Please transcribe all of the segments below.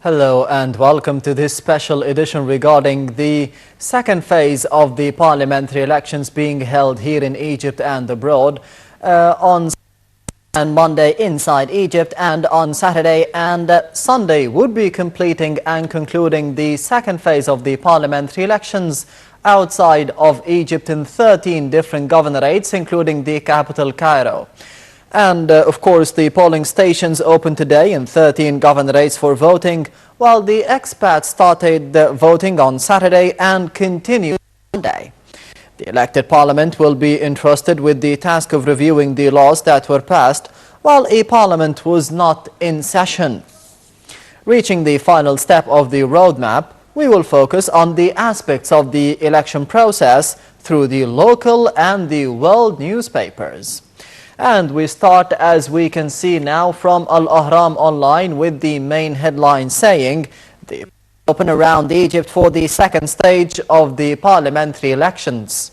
Hello and welcome to this special edition regarding the second phase of the parliamentary elections being held here in Egypt and abroad on Monday inside Egypt, and on Saturday and Sunday would be completing and concluding the second phase of the parliamentary elections outside of Egypt in 13 different governorates, including the capital Cairo. And of course, the polling stations opened today in 13 governorates for voting, while the expats started voting on Saturday and continue Monday. The elected parliament will be entrusted with the task of reviewing the laws that were passed while a parliament was not in session. Reaching the final step of the roadmap, we will focus on the aspects of the election process through the local and the world newspapers. And we start, as we can see now, from Al-Ahram online with the main headline saying the open around Egypt for the second stage of the parliamentary elections.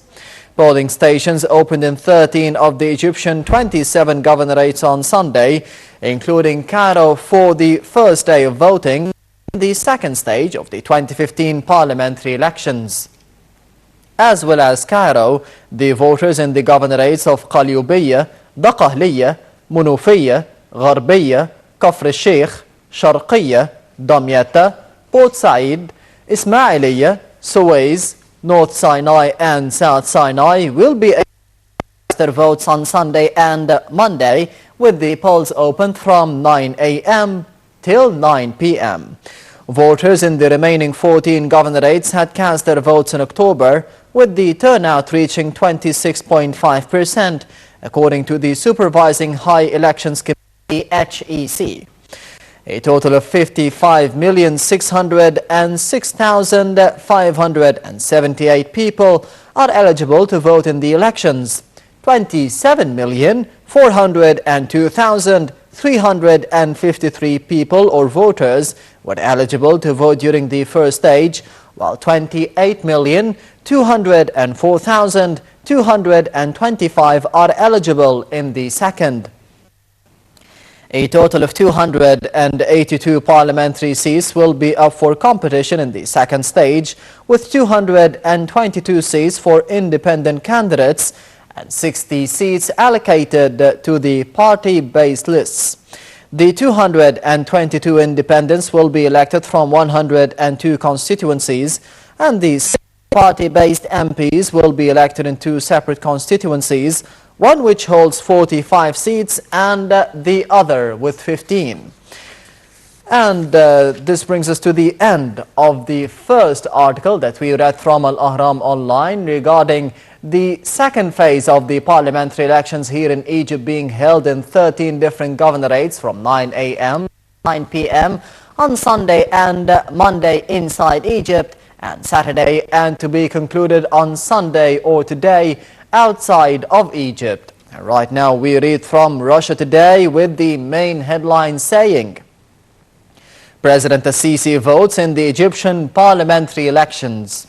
Polling stations opened in 13 of the Egyptian 27 governorates on Sunday, including Cairo for the first day of voting, the second stage of the 2015 parliamentary elections. As well as Cairo, the voters in the governorates of Qalyubiyya, دقهلية، منوفية، غربية، كفر الشيخ، شرقية، دمياط، Port Said, Ismailiyya, Suez, North Sinai and South Sinai will be able to cast their votes on Sunday and Monday, with the polls open from 9 a.m. till 9 p.m. Voters in the remaining 14 governorates had cast their votes in October, with the turnout reaching 26.5%. according to the Supervising High Elections Committee (HEC). A total of 55,606,578 people are eligible to vote in the elections. 27,402,353 people or voters were eligible to vote during the first stage, while 28,204,225 are eligible in the second. A total of 282 parliamentary seats will be up for competition in the second stage, with 222 seats for independent candidates and 60 seats allocated to the party-based lists. The 222 independents will be elected from 102 constituencies, and the party-based MPs will be elected in two separate constituencies, one which holds 45 seats and the other with 15. And this brings us to the end of the first article that we read from Al-Ahram online regarding the second phase of the parliamentary elections here in Egypt being held in 13 different governorates from 9 a.m. to 9 p.m. on Sunday and Monday inside Egypt, and Saturday and to be concluded on Sunday or today outside of Egypt. And right now we read from Russia Today with the main headline saying President Sisi votes in the Egyptian parliamentary elections.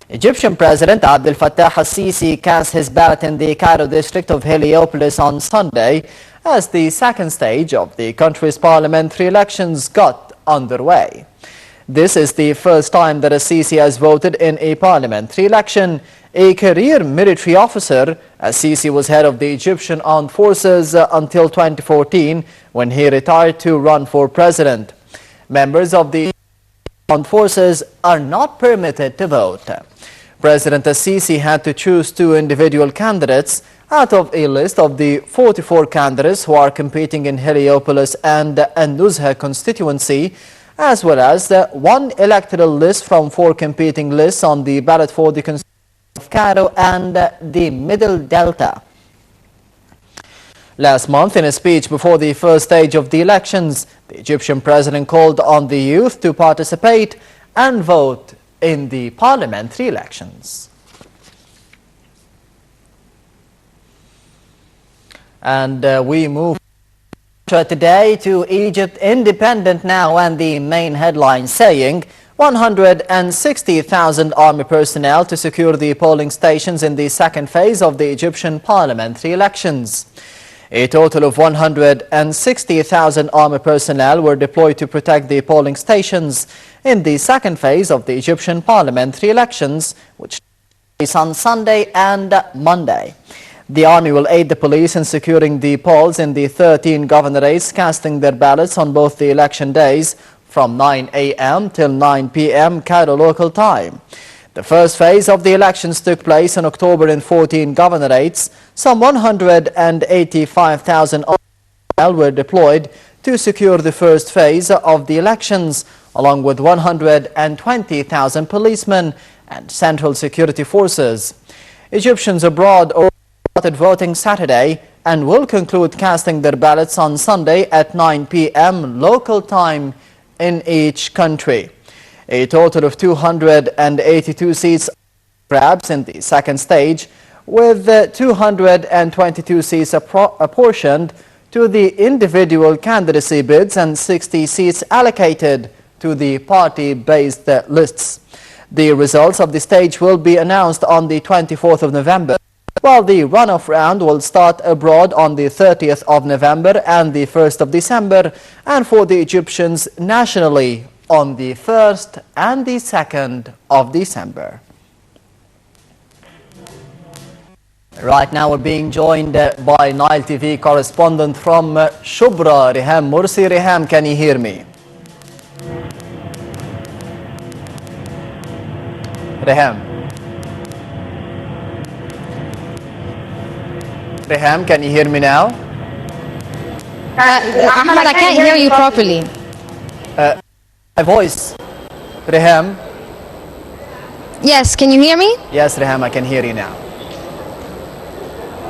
Egyptian President Abdel Fattah al-Sisi cast his ballot in the Cairo district of Heliopolis on Sunday as the second stage of the country's parliamentary elections got underway. This is the first time that al-Sisi has voted in a parliamentary election. A career military officer, al-Sisi was head of the Egyptian Armed Forces until 2014 when he retired to run for president. Members of the Armed Forces are not permitted to vote. President al-Sisi had to choose two individual candidates out of a list of the 44 candidates who are competing in Heliopolis and An-Nuzha constituency, as well as one electoral list from 4 competing lists on the ballot for the constituency of Cairo and the Middle Delta. Last month, in a speech before the first stage of the elections, the Egyptian president called on the youth to participate and vote in the parliamentary elections. And we move today to Egypt Independent now, and the main headline saying 160,000 army personnel to secure the polling stations in the second phase of the Egyptian parliamentary elections. A total of 160,000 army personnel were deployed to protect the polling stations in the second phase of the Egyptian parliamentary elections, which is on Sunday and Monday. The army will aid the police in securing the polls in the 13 governorates casting their ballots on both the election days from 9 a.m. till 9 p.m. Cairo local time. The first phase of the elections took place in October in 14 governorates. Some 185,000 personnel were deployed to secure the first phase of the elections, along with 120,000 policemen and central security forces. Egyptians abroad started voting Saturday and will conclude casting their ballots on Sunday at 9 p.m. local time in each country. A total of 282 seats grabs in the second stage, with 222 seats apportioned to the individual candidacy bids and 60 seats allocated to the party-based lists. The results of the stage will be announced on the 24th of November, while the runoff round will start abroad on the 30th of November and the 1st of December, and for the Egyptians nationally on the 1st and the 2nd of December. Right now we're being joined by Nile TV correspondent from Shubra, Riham Mursi. Riham, can you hear me? Riham, can you hear me now? Ahmed, I can't hear you properly. My voice, Riham? Yes, can you hear me? Yes, Riham, I can hear you now.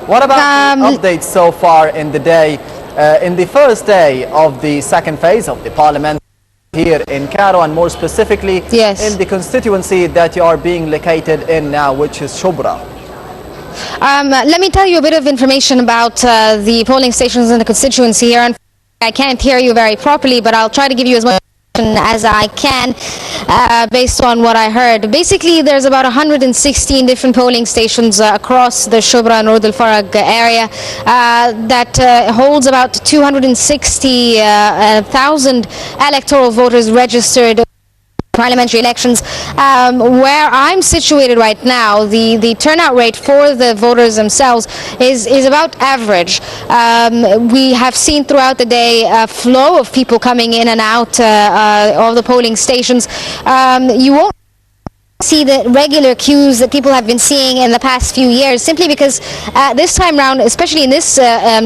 What about the updates so far in the day, in the first day of the second phase of the parliament here in Cairo, and more specifically in the constituency that you are being located in now, which is Shubra? Let me tell you a bit of information about the polling stations in the constituency here. I can't hear you very properly, but I'll try to give you as much as I can based on what I heard. Basically, there's about 116 different polling stations across the Shubra and Rod al-Farag area that holds about 260,000 electoral voters registered parliamentary elections. Where I'm situated right now, the turnout rate for the voters themselves is about average. We have seen throughout the day a flow of people coming in and out of the polling stations. You won't see the regular queues that people have been seeing in the past few years, simply because this time round, especially in this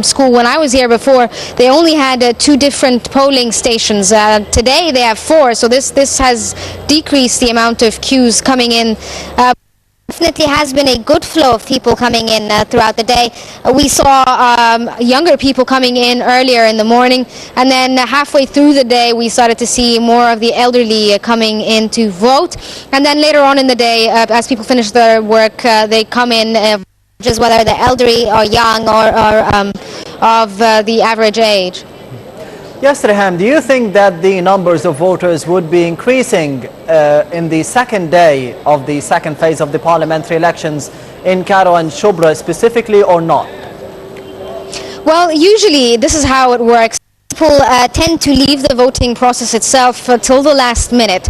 school, when I was here before, they only had 2 different polling stations. Today they have 4, so this has decreased the amount of queues coming in. Definitely has been a good flow of people coming in throughout the day. We saw younger people coming in earlier in the morning, and then halfway through the day we started to see more of the elderly coming in to vote, and then later on in the day, as people finish their work, they come in, just whether they're elderly or young or of the average age. Yes, Riham, do you think that the numbers of voters would be increasing in the second day of the second phase of the parliamentary elections in Cairo and Shubra specifically, or not? Well, usually this is how it works. People tend to leave the voting process itself till the last minute,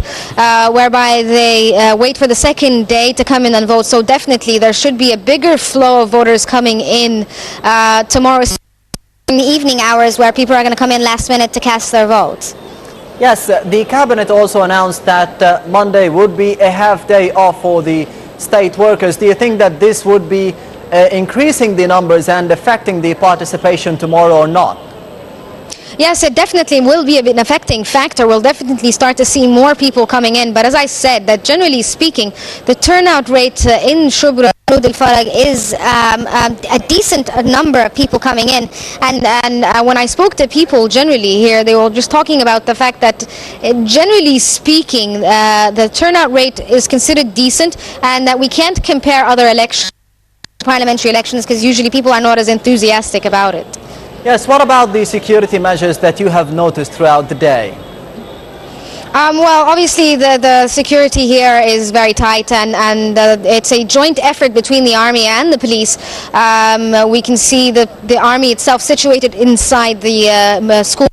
whereby they wait for the second day to come in and vote. So definitely there should be a bigger flow of voters coming in tomorrow in the evening hours, where people are going to come in last minute to cast their votes. Yes, the cabinet also announced that Monday would be a half day off for the state workers. Do you think that this would be increasing the numbers and affecting the participation tomorrow or not? Yes, it definitely will be an affecting factor. We'll definitely start to see more people coming in. But as I said, that generally speaking, the turnout rate in Shubra Rod al-Farag is a decent number of people coming in. And when I spoke to people generally here, they were just talking about the fact that generally speaking, the turnout rate is considered decent, and that we can't compare other elections, parliamentary elections, because usually people are not as enthusiastic about it. Yes, what about the security measures that you have noticed throughout the day? Well, obviously the security here is very tight, and it's a joint effort between the army and the police. We can see the army itself situated inside the school.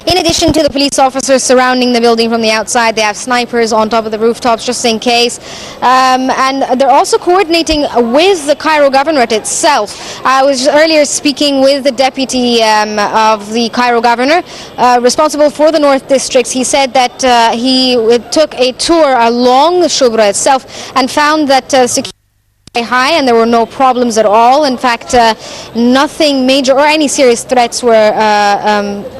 In addition to the police officers surrounding the building from the outside, they have snipers on top of the rooftops just in case. And they're also coordinating with the Cairo governorate itself. I was earlier speaking with the deputy of the Cairo governor, responsible for the North Districts. He said that he took a tour along the Shubra itself and found that security high and there were no problems at all. In fact, nothing major or any serious threats were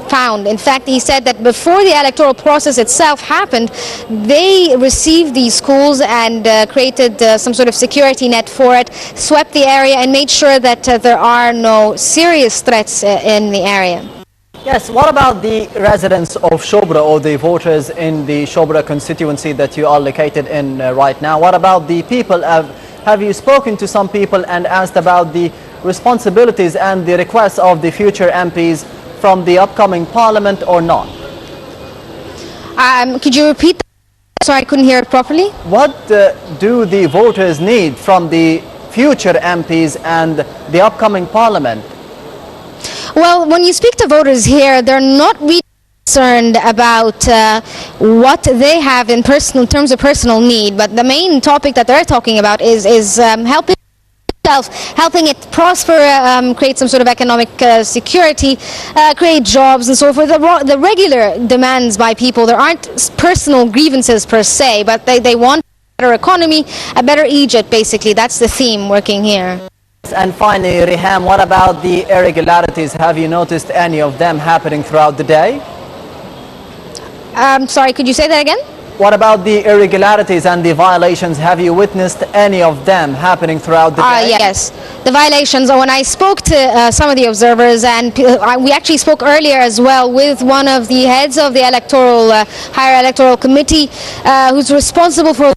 found. In fact, he said that before the electoral process itself happened, they received these schools and created some sort of security net for it, swept the area and made sure that there are no serious threats in the area. Yes, what about the residents of Shobra or the voters in the Shobra constituency that you are located in right now? What about the people? Have you spoken to some people and asked about the responsibilities and the requests of the future MPs from the upcoming parliament or not? Could you repeat that? Sorry, I couldn't hear it properly. What do the voters need from the future MPs and the upcoming parliament? Well, when you speak to voters here, they're not really concerned about what they have in terms of personal need, but the main topic that they're talking about is helping it prosper, create some sort of economic security, create jobs and so forth. The regular demands by people, there aren't personal grievances per se, but they want a better economy, a better Egypt basically. That's the theme working here. And finally, Riham, what about the irregularities? Have you noticed any of them happening throughout the day? Sorry, could you say that again? What about the irregularities and the violations? Have you witnessed any of them happening throughout the day? Yes, the violations. When I spoke to some of the observers, and we actually spoke earlier as well with one of the heads of the higher electoral committee, who's responsible for.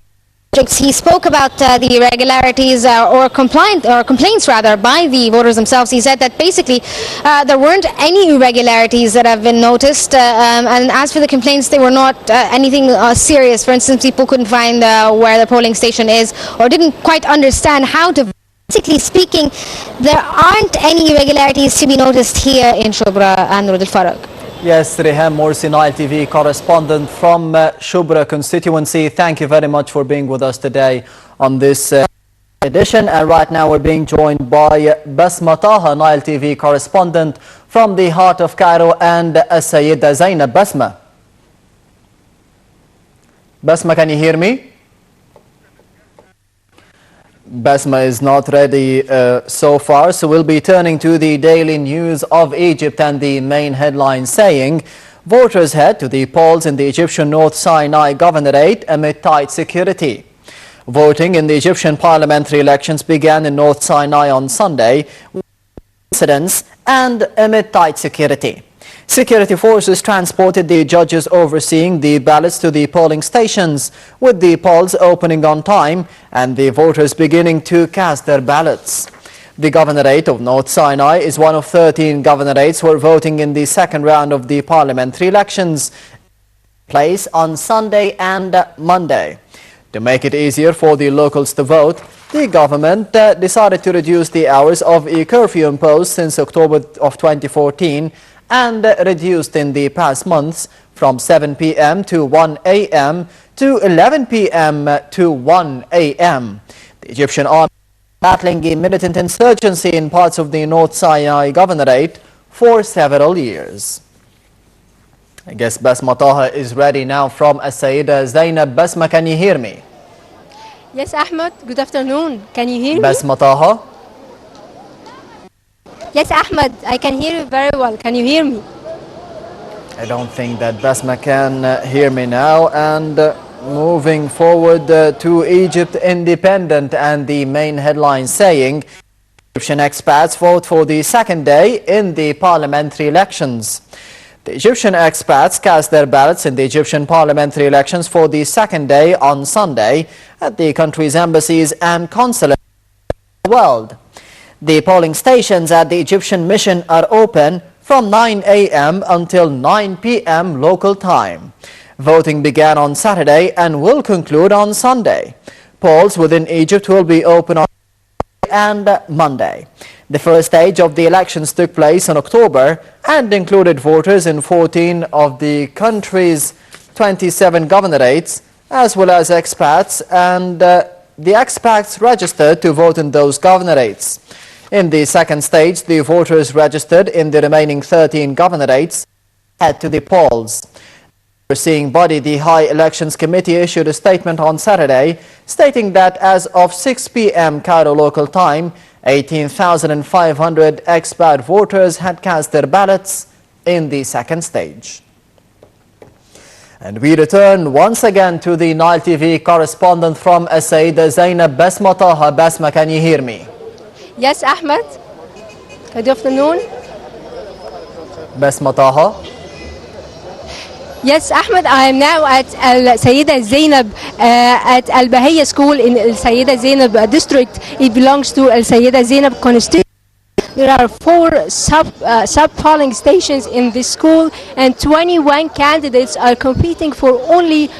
He spoke about the irregularities or complaints rather by the voters themselves. He said that basically there weren't any irregularities that have been noticed, and as for the complaints, they were not anything serious. For instance, people couldn't find where the polling station is or didn't quite understand how to. Basically speaking, there aren't any irregularities to be noticed here in Shubra and Rud al-Farag. Yes, Riham Morsi, Nile TV correspondent from Shubra constituency. Thank you very much for being with us today on this edition. And right now we're being joined by Basma Taha, Nile TV correspondent from the heart of Cairo, and Sayyida Zainab. Basma, can you hear me? Basma is not ready so far, so we'll be turning to the daily news of Egypt and the main headline saying voters head to the polls in the Egyptian North Sinai Governorate amid tight security. Voting in the Egyptian parliamentary elections began in North Sinai on Sunday with incidents and amid tight security. Security forces transported the judges overseeing the ballots to the polling stations, with the polls opening on time and the voters beginning to cast their ballots. The Governorate of North Sinai is one of 13 governorates who are voting in the second round of the parliamentary elections, place on Sunday and Monday. To make it easier for the locals to vote, the government decided to reduce the hours of a curfew imposed since October of 2014 and reduced in the past months from 7 p.m. to 1 a.m. to 11 p.m. to 1 a.m. The Egyptian army is battling a militant insurgency in parts of the North Sinai Governorate for several years. I guess Basma Taha is ready now from Sayyida Zainab. Basma, can you hear me? Yes, Ahmed. Good afternoon. Can you hear me? Basma Taha? Yes, Ahmed. I can hear you very well. Can you hear me? I don't think that Basma can hear me now. And moving forward to Egypt Independent and the main headline saying Egyptian expats vote for the second day in the parliamentary elections. The Egyptian expats cast their ballots in the Egyptian parliamentary elections for the second day on Sunday at the country's embassies and consulates around the world. The polling stations at the Egyptian mission are open from 9 a.m. until 9 p.m. local time. Voting began on Saturday and will conclude on Sunday. Polls within Egypt will be open on and Monday. The first stage of the elections took place in October and included voters in 14 of the country's 27 governorates, as well as expats, and the expats registered to vote in those governorates. In the second stage, the voters registered in the remaining 13 governorates head to the polls. The overseeing body, the High Elections Committee, issued a statement on Saturday stating that as of 6 p.m. Cairo local time, 18,500 expat voters had cast their ballots in the second stage. And we return once again to the Nile TV correspondent from Sayyidah Zainab Basma Taha. Basma, can you hear me? Yes, Ahmed. Good afternoon. Basma Taha. Yes, Ahmed, I am now at Sayyidah Zainab at Al Bahia School in Al Sayyidah Zainab district. It belongs to Al Sayyidah Zainab constituency. There are 4 sub-polling stations in this school, and 21 candidates are competing for only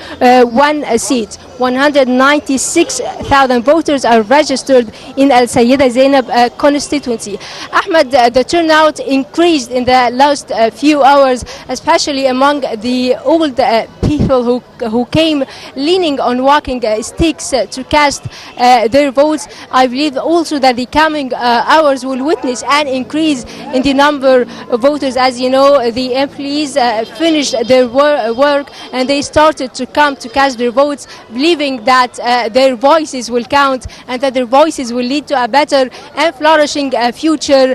one seat. 196,000 voters are registered in Al Sayyidah Zainab constituency. Ahmed, the turnout increased in the last few hours, especially among the old people who came leaning on walking sticks to cast their votes. I believe also that the coming hours will witness an increase in the number of voters. As you know, the employees finished their work and they started to come to cast their votes, believing that their voices will count and that their voices will lead to a better and flourishing future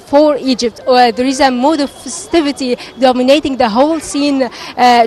for Egypt. There is a mood of festivity dominating the whole scene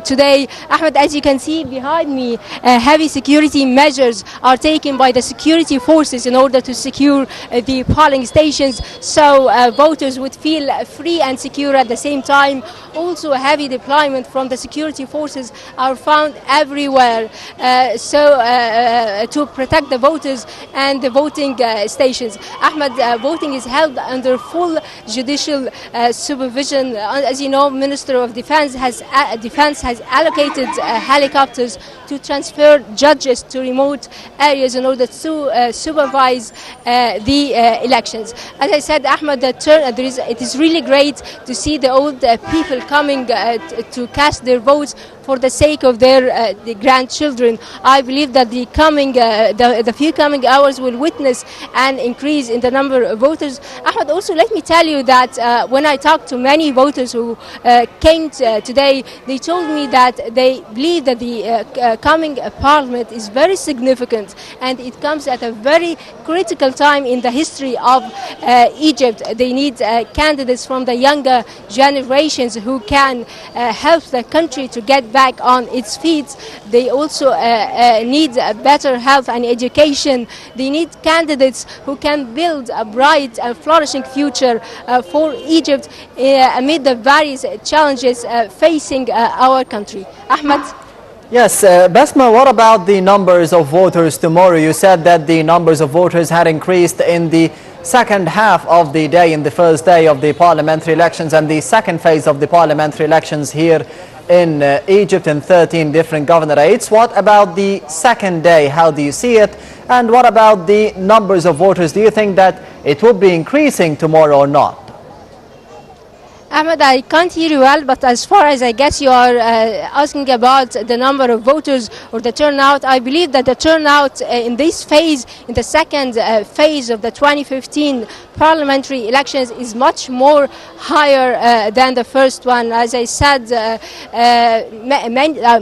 today. Ahmed, as you can see behind me, heavy security measures are taken by the security forces in order to secure the polling stations, so voters would feel free and secure at the same time. Also, a heavy deployment from the security forces are found everywhere to protect the voters and the voting stations. Ahmed, voting is held under full judicial supervision. As you know, Minister of Defense has allocated helicopters to transfer judges to remote areas in order to supervise the elections. As I said, Ahmed, it is really great to see the old people coming to cast their votes for the sake of their grandchildren. I believe that the few coming hours will witness an increase in the number of voters. Ahmed, also let me tell you that when I talked to many voters who came today, they told me that they believe that the coming parliament is very significant and it comes at a very critical time in the history of Egypt. They need candidates from the younger generations who can help the country to get back on its feet. They also need better health and education. They need candidates who can build a bright and flourishing future for Egypt amid the various challenges facing our country. Ahmed? Yes, Basma, what about the numbers of voters tomorrow? You said that the numbers of voters had increased in the second half of the day, in the first day of the parliamentary elections and the second phase of the parliamentary elections here in Egypt in 13 different governorates. What about the second day? How do you see it? And what about the numbers of voters? Do you think that it will be increasing tomorrow or not? Ahmed, I can't hear you well, but as far as I guess you are asking about the number of voters or the turnout, I believe that the turnout in this phase, in the second phase of the 2015 parliamentary elections, is much more higher than the first one. As I said,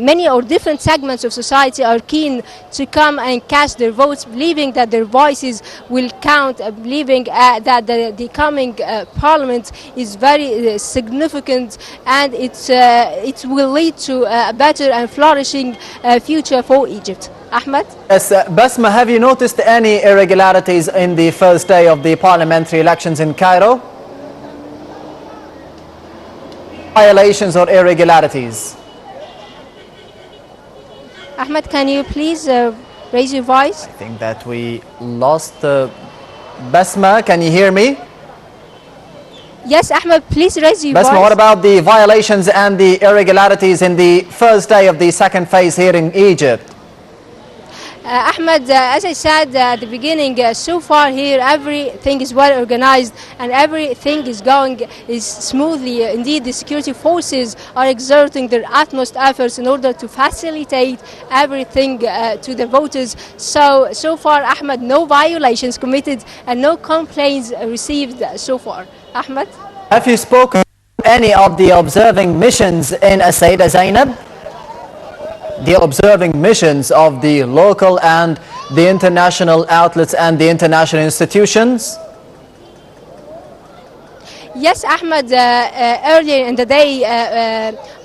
many or different segments of society are keen to come and cast their votes, believing that their voices will count, believing that the coming parliament is very significant and it will lead to a better and flourishing future for Egypt. Ahmed? Yes, Basma, have you noticed any irregularities in the first day of the parliamentary elections in Cairo? Violations or irregularities? Ahmed, can you please raise your voice? I think that we lost Basma. Can you hear me? Yes, Ahmed, please raise your Basma, voice. what about the violations and the irregularities in the first day of the second phase here in Egypt? Ahmed, as I said at the beginning, so far here everything is well organized and everything is smoothly. Indeed, the security forces are exerting their utmost efforts in order to facilitate everything to the voters. So far, Ahmed, no violations committed and no complaints received so far. Ahmed? Have you spoken to any of the observing missions in Sayyidah Zainab? The observing missions of the local and the international outlets and the international institutions? Yes, Ahmed, earlier in the day,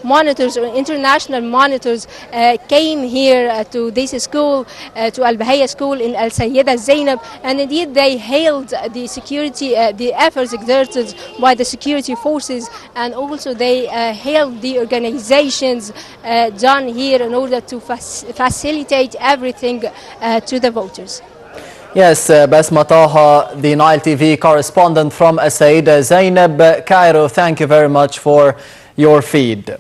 monitors or international monitors came here to this school, to Al-Bahaya school in Al-Sayyidah Zainab, and indeed they hailed the security, the efforts exerted by the security forces, and also they hailed the organizations done here in order to facilitate everything to the voters. Yes, Basma Taha, the Nile TV correspondent from Sayyidah Zainab, Cairo, thank you very much for your feed.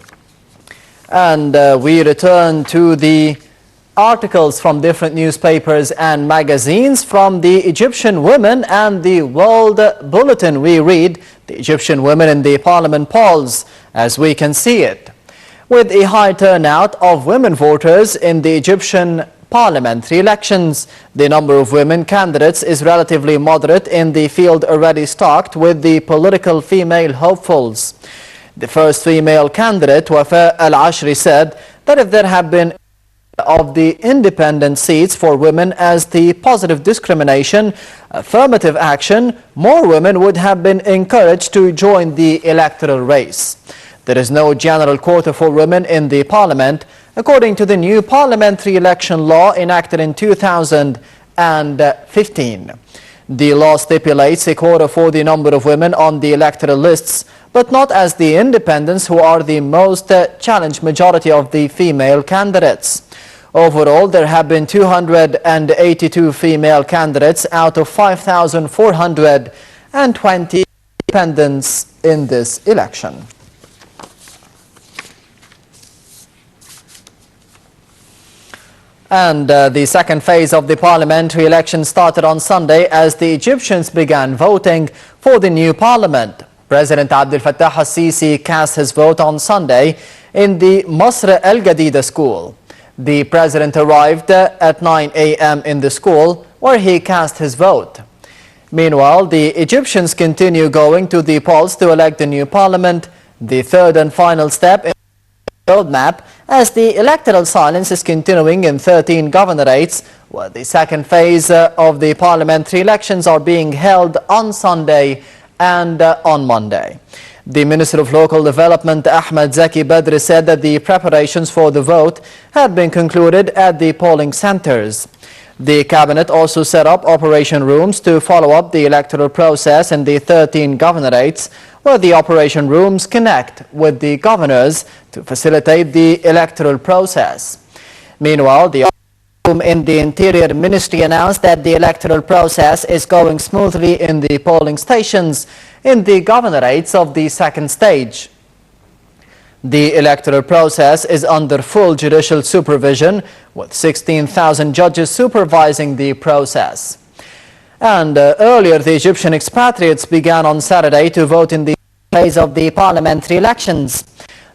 And we return to the articles from different newspapers and magazines. From the Egyptian Women and the World Bulletin, we read the Egyptian women in the parliament polls, as we can see it. With a high turnout of women voters in the Egyptian parliamentary elections, the number of women candidates is relatively moderate in the field already stocked with the political female hopefuls. The first female candidate, Wafa Al-Ashri, said that if there had been of the independent seats for women as the positive discrimination, affirmative action, more women would have been encouraged to join the electoral race. There is no general quota for women in the parliament, according to the new parliamentary election law enacted in 2015. The law stipulates a quota for the number of women on the electoral lists, but not as the independents, who are the most challenged majority of the female candidates. Overall, there have been 282 female candidates out of 5,420 independents in this election. And the second phase of the parliamentary election started on Sunday as the Egyptians began voting for the new parliament. President Abdel Fattah al-Sisi cast his vote on Sunday in the Masr al-Gadida school. The president arrived at 9 a.m. in the school where he cast his vote. Meanwhile, the Egyptians continue going to the polls to elect the new parliament, the third and final step in the roadmap, as the electoral silence is continuing in 13 governorates, where the second phase of the parliamentary elections are being held on Sunday and on Monday. The Minister of Local Development, Ahmed Zaki Badri, said that the preparations for the vote had been concluded at the polling centers. The cabinet also set up operation rooms to follow up the electoral process in the 13 governorates, where the operation rooms connect with the governors to facilitate the electoral process. Meanwhile, the room in the Interior Ministry announced that the electoral process is going smoothly in the polling stations in the governorates of the second stage. The electoral process is under full judicial supervision, with 16,000 judges supervising the process. And earlier, the Egyptian expatriates began on Saturday to vote in the phase of the parliamentary elections.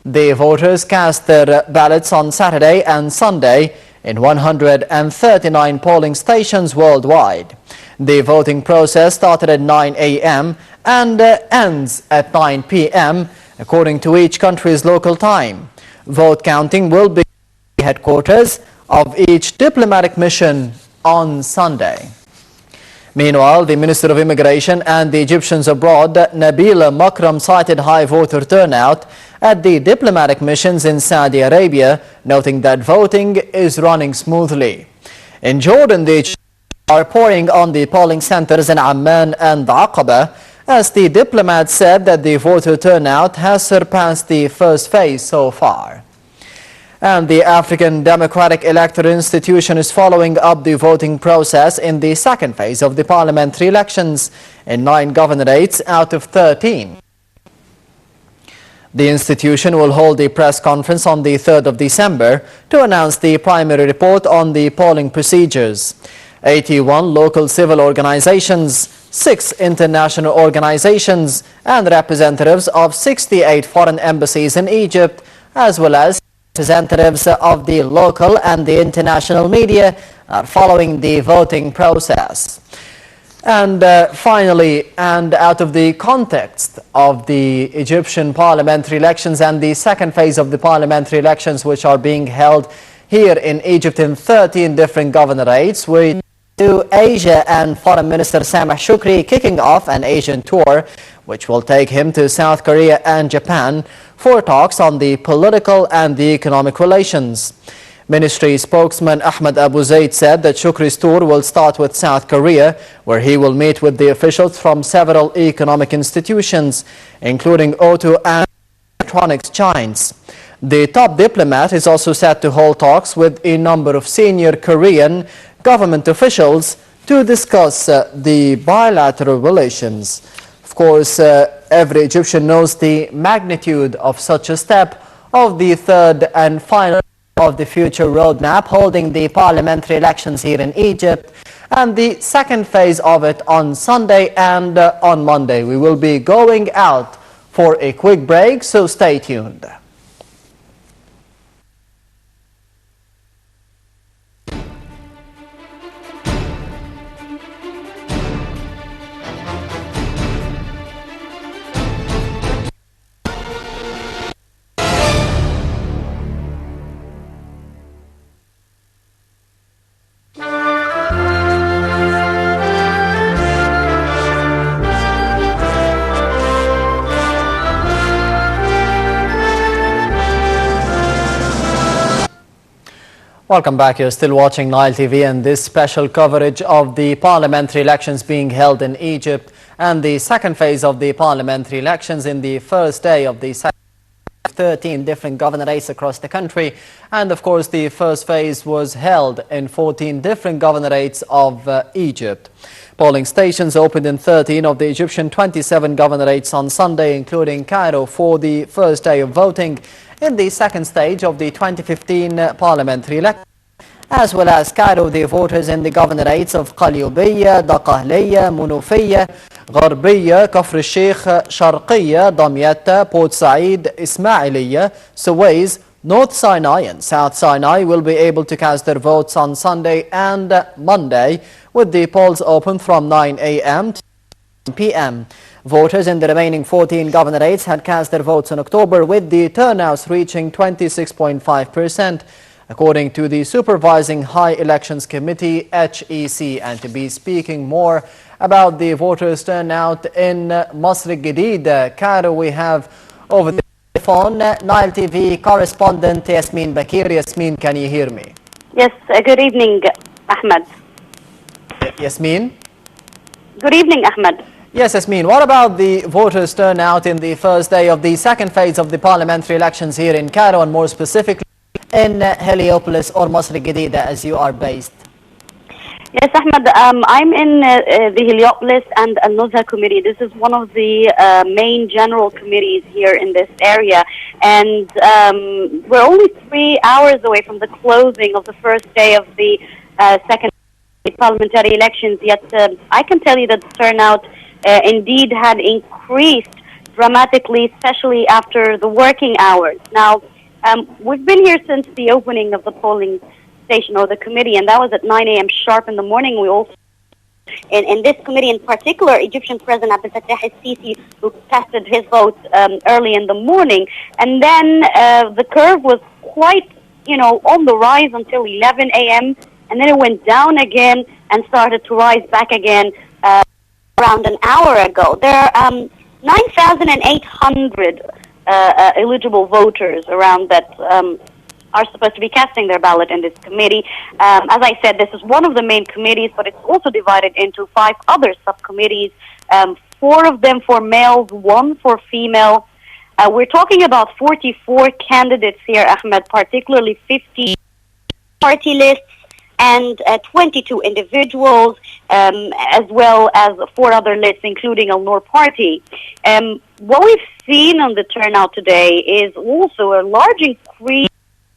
The voters cast their ballots on Saturday and Sunday in 139 polling stations worldwide. The voting process started at 9 a.m. and ends at 9 p.m. according to each country's local time. Vote counting will be at the headquarters of each diplomatic mission on Sunday. Meanwhile, the Minister of Immigration and the Egyptians abroad, Nabila Makram, cited high voter turnout at the diplomatic missions in Saudi Arabia, noting that voting is running smoothly. In Jordan, the Egyptians are pouring on the polling centers in Amman and Aqaba, as the diplomat said that the voter turnout has surpassed the first phase so far. And the African Democratic Electoral Institution is following up the voting process in the second phase of the parliamentary elections in 9 governorates out of 13. The institution will hold a press conference on the 3rd of December to announce the primary report on the polling procedures. 81 local civil organizations, 6 international organizations, and representatives of 68 foreign embassies in Egypt, as well as representatives of the local and the international media, are following the voting process. And finally, and out of the context of the Egyptian parliamentary elections and the second phase of the parliamentary elections, which are being held here in Egypt in 13 different governorates, we to Asia and Foreign Minister Sameh Shoukry kicking off an Asian tour, which will take him to South Korea and Japan for talks on the political and the economic relations. Ministry spokesman Ahmed Abu Zaid said that Shoukry's tour will start with South Korea, where he will meet with the officials from several economic institutions, including auto and electronics giants. The top diplomat is also set to hold talks with a number of senior Korean government officials to discuss the bilateral relations. Of course, every Egyptian knows the magnitude of such a step of the third and final of the future roadmap, holding the parliamentary elections here in Egypt, and the second phase of it on Sunday and on Monday. We will be going out for a quick break, so stay tuned. Welcome back. You're still watching Nile TV and this special coverage of the parliamentary elections being held in Egypt and the second phase of the parliamentary elections in the first day of the 13 different governorates across the country. And of course, the first phase was held in 14 different governorates of Egypt. Polling stations opened in 13 of the Egyptian 27 governorates on Sunday, including Cairo, for the first day of voting in the second stage of the 2015 parliamentary election, as well as Cairo, the voters in the governorates of Qalyubiyya, Daqahliya, Munufiyya, Gharbiyya, Kafr al-Sheikh, Sharqiyya, Damyatta, Port Said, Ismailiyya, Suez, North Sinai and South Sinai will be able to cast their votes on Sunday and Monday, with the polls open from 9 a.m. to 10 p.m. Voters in the remaining 14 governorates had cast their votes in October, with the turnouts reaching 26.5%, according to the Supervising High Elections Committee, HEC. And to be speaking more about the voters' turnout in Masr Jadid, Cairo, we have over the phone Nile TV correspondent Yasmin Bakir. Yasmin, can you hear me? Yes, good evening, Ahmed. Yasmin? Good evening, Ahmed. Yes, Yasmin, what about the voters' turnout in the first day of the second phase of the parliamentary elections here in Cairo, and more specifically in Heliopolis or Masr Jadid, as you are based? Yes, Ahmed, I'm in the Heliopolis and Al-Nuzha committee. This is one of the main general committees here in this area, and we're only 3 hours away from the closing of the first day of the second parliamentary elections, yet I can tell you that the turnout indeed had increased dramatically, especially after the working hours. Now, we've been here since the opening of the polling station or the committee, and that was at 9 a.m. sharp in the morning. We also, in this committee in particular, Egyptian President Abdel Fattah al-Sisi, who casted his vote early in the morning, and then the curve was quite, on the rise until 11 a.m., and then it went down again and started to rise back again around an hour ago. There are 9,800 eligible voters around that are supposed to be casting their ballot in this committee. As I said, this is one of the main committees, but it's also divided into 5 other subcommittees, 4 of them for males, 1 for female. We're talking about 44 candidates here, Ahmed, particularly 50 party lists, and 22 individuals, as well as 4 other lists, including Al Noor Party. What we've seen on the turnout today is also a large increase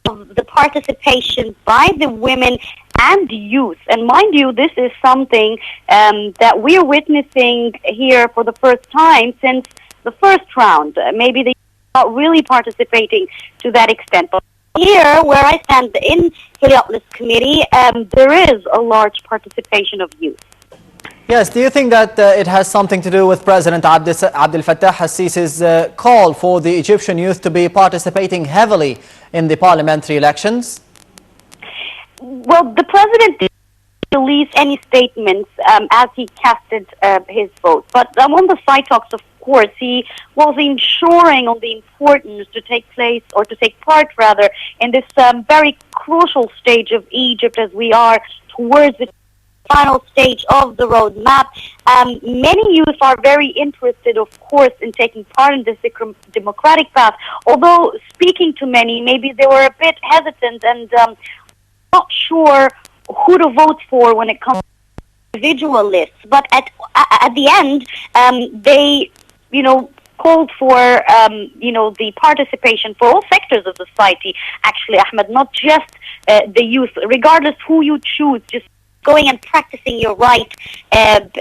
of the participation by the women and the youth. And mind you, this is something that we're witnessing here for the first time since the first round. Maybe they're not really participating to that extent. But here, where I stand in Heliopolis Committee, there is a large participation of youth. Yes, do you think that it has something to do with President Abdel Fattah al-Sisi's call for the Egyptian youth to be participating heavily in the parliamentary elections? Well, the president didn't release any statements as he casted his vote. But on the side talks, of course, he was ensuring on the importance to take place, or to take part rather, in this very crucial stage of Egypt as we are towards the final stage of the roadmap. Many youth are very interested, of course, in taking part in this democratic path. Although speaking to many, maybe they were a bit hesitant and not sure who to vote for when it comes to individual lists. But at the end, they, called for, the participation for all sectors of society. Actually, Ahmed, not just the youth. Regardless who you choose, just going and practicing your right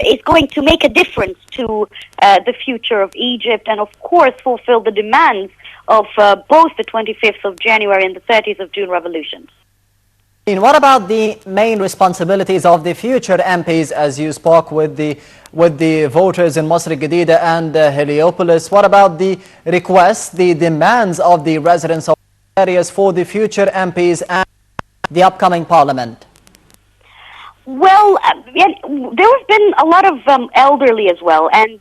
is going to make a difference to the future of Egypt, and of course fulfill the demands of both the 25th of January and the 30th of June revolutions. What about the main responsibilities of the future MPs, as you spoke with the voters in Masr Jadida and Heliopolis? What about the requests, the demands of the residents of areas for the future MPs and the upcoming parliament? Well, there have been a lot of elderly as well, and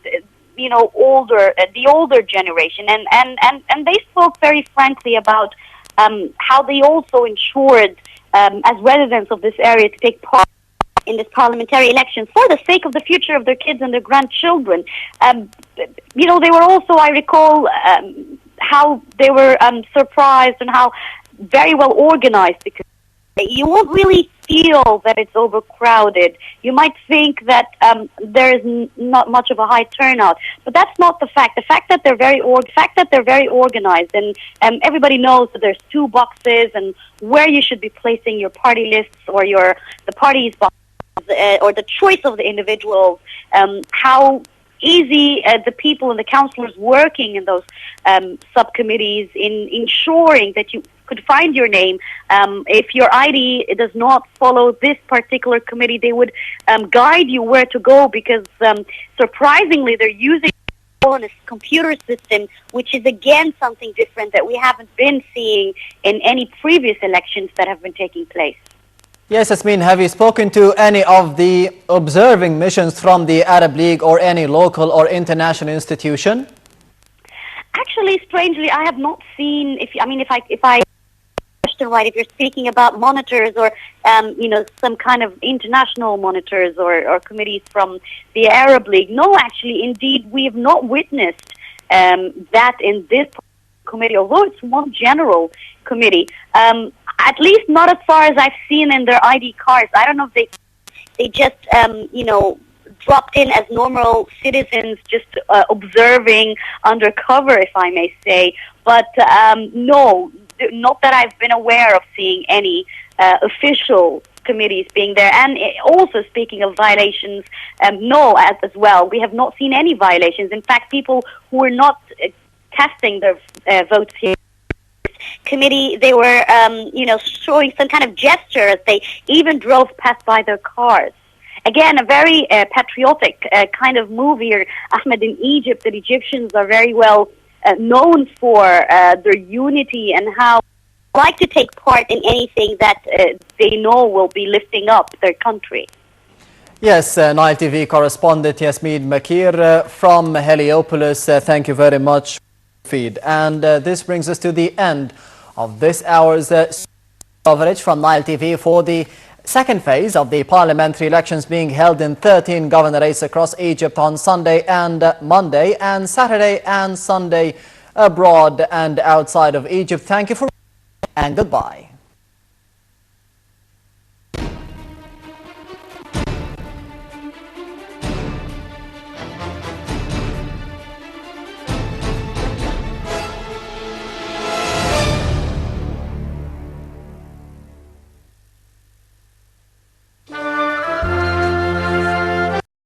the older generation, and they spoke very frankly about how they also ensured, as residents of this area, to take part in this parliamentary election for the sake of the future of their kids and their grandchildren. They were also, I recall, how they were surprised and how very well organized, because you won't really feel that it's overcrowded. You might think that there is not much of a high turnout, but that's not the fact. The fact that they're very organized, and everybody knows that there's 2 boxes and where you should be placing your party lists or the party's boxes, or the choice of the individuals. How easy the people and the councillors working in those subcommittees in ensuring that you could find your name. If your ID does not follow this particular committee, they would guide you where to go, because surprisingly they're using a computer system, which is again something different that we haven't been seeing in any previous elections that have been taking place. Yes, Yasmin, have you spoken to any of the observing missions from the Arab League or any local or international institution? Actually, strangely, I have not seen. If I right, if you're speaking about monitors or some kind of international monitors or committees from the Arab League, no, actually, indeed, we have not witnessed that in this committee, although it's one general committee. At least not as far as I've seen in their ID cards. I don't know if they just dropped in as normal citizens, just observing undercover, if I may say. But no, not that I've been aware of seeing any official committees being there. And also, speaking of violations, no, as well, we have not seen any violations. In fact, people who are not casting their votes here committee, they were showing some kind of gesture as they even drove past by their cars. Again, a very patriotic kind of move here, Ahmed, in Egypt. The Egyptians are very well known for their unity and how they like to take part in anything that they know will be lifting up their country. Yes, Nile TV correspondent Yasmin Makir from Heliopolis, thank you very much for the feed. And this brings us to the end of this hour's coverage from Nile TV for the second phase of the parliamentary elections being held in 13 governorates across Egypt on Sunday and Monday, and Saturday and Sunday abroad and outside of Egypt. Thank you for watching and goodbye.